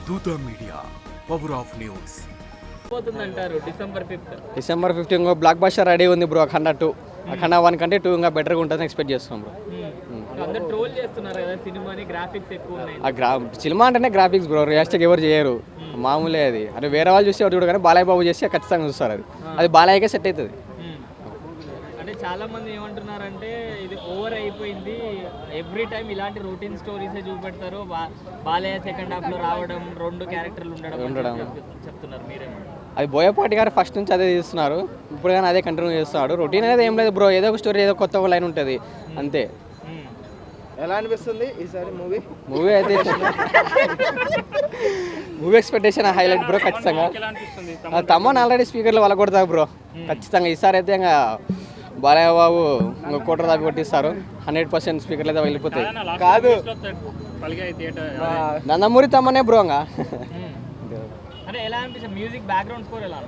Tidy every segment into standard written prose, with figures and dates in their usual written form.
Dootha media, power of news. పోతుందంటారు December 15 ఇంకో block buster ready ఉంది బ్రో. అఖండ 2, అఖండ 1 కంటే 2 ఇంకా బెటర్గా ఉంటుందని ఎక్స్పెక్ట్ చేస్తున్నాం బ్రో. అందరూ ట్రోల్ చేస్తున్నారు కదా సినిమాని, గ్రాఫిక్స్ ఎక్కువ ఉన్నాయి. సినిమా అంటేనే గ్రాఫిక్స్ బ్రో, రియలిస్టిక్ ఎవరు చేయరు, మామూలే అది. అంటే వేరే వాళ్ళు చూస్తే ఎవరు చూడరు కానీ బాలయ్య బాబు చేస్తే ఖచ్చితంగా చూస్తారు. అది బాలయ్యకే సెట్ అవుతుంది. అంటే చాలా మంది ఏమంటున్నారంటే ఇది ఓవర్ అయిపోయింది, ఎవ్రీ టైం ఇలాంటి రొటీన్ స్టోరీసే చూపెడతారు, బాలయ్య సెకండ్ హాఫ్ లో రావడం, 2 క్యారెక్టర్లు ఉండడం చెప్తున్నారు. మీరేమంటారు? అది బోయపాటి గారు ఫస్ట్ నుంచి అదే తీస్తున్నారు, ఇప్పుడు కానీ అదే కంటిన్యూ చేస్తున్నాడు. రొటీన్ అనేది ఏం లేదు బ్రో, ఏదో ఒక స్టోరీ, ఏదో కొత్త లైన్ ఉంటుంది అంతే. ఎలా అనిపిస్తుంది ఈసారి మూవీ అయితే మూవీ ఎక్స్పెక్టేషన్ హైలైట్ బ్రో ఖచ్చితంగా. తమ్మని ఆల్రెడీ స్పీకర్లు వాళ్ళ కొడతారు బ్రో ఖచ్చితంగా. ఈసారి అయితే ఇంకా బాలయ్య బాబు ఇంకా కోటర్ దాకా కొట్టిస్తారు, 100% స్పీకర్లు అయితే వెళ్ళిపోతాయి. కాదు నందమూరి తమ్మనే బ్రో. ఇంకా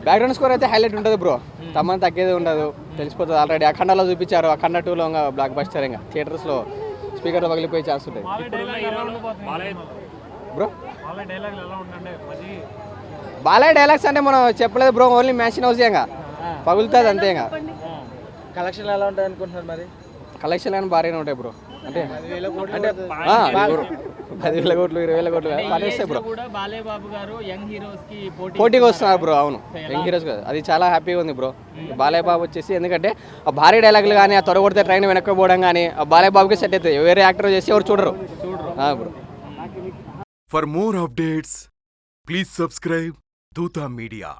బ్యాక్గ్రౌండ్ స్కోర్ అయితే హైలైట్ ఉంటుంది బ్రో. తమ్మని తగ్గేది ఉండదు, తెలిసిపోతుంది ఆల్రెడీ. అఖండలో చూపించారు, అఖండ 2లో ఇంకా బ్లాక్ బస్టర్. ఇంకా థియేటర్స్లో స్పీకర్ పగిలిపోయే ఛాన్స్ ఉంటుంది బ్రో. బాలయ్య డైలాగ్స్ అంటే మనం చెప్పలేదు బ్రో, ఓన్లీ మ్యాషన్ హౌస్ ఇంకా పగులుతుంది అంతే. ఇంకా కలెక్షన్ ఎలా ఉంటాయి అనుకుంటున్నారు మరి? కలెక్షన్ కానీ భారీగానే ఉంటాయి బ్రో. అంటే 10,000 కోట్లు 20,000 కోట్లు వస్తాయి బ్రో. పోటీగా వస్తున్నారు బ్రో. అవును, యంగ్ హీరోస్ కదా, అది చాలా హ్యాపీగా ఉంది బ్రో. బాలయ్య బాబు వచ్చేసి ఎందుకంటే ఆ భారీ డైలాగులు కానీ, ఆ త్వర కొడితే ట్రైన్ వెనక్కి పోవడం కానీ ఆ బాలయ్య బాబుకి సెట్ అవుతుంది. వేరే యాక్టర్ చేసి ఎవరు చూడరు bro. For more updates please subscribe Dootha media.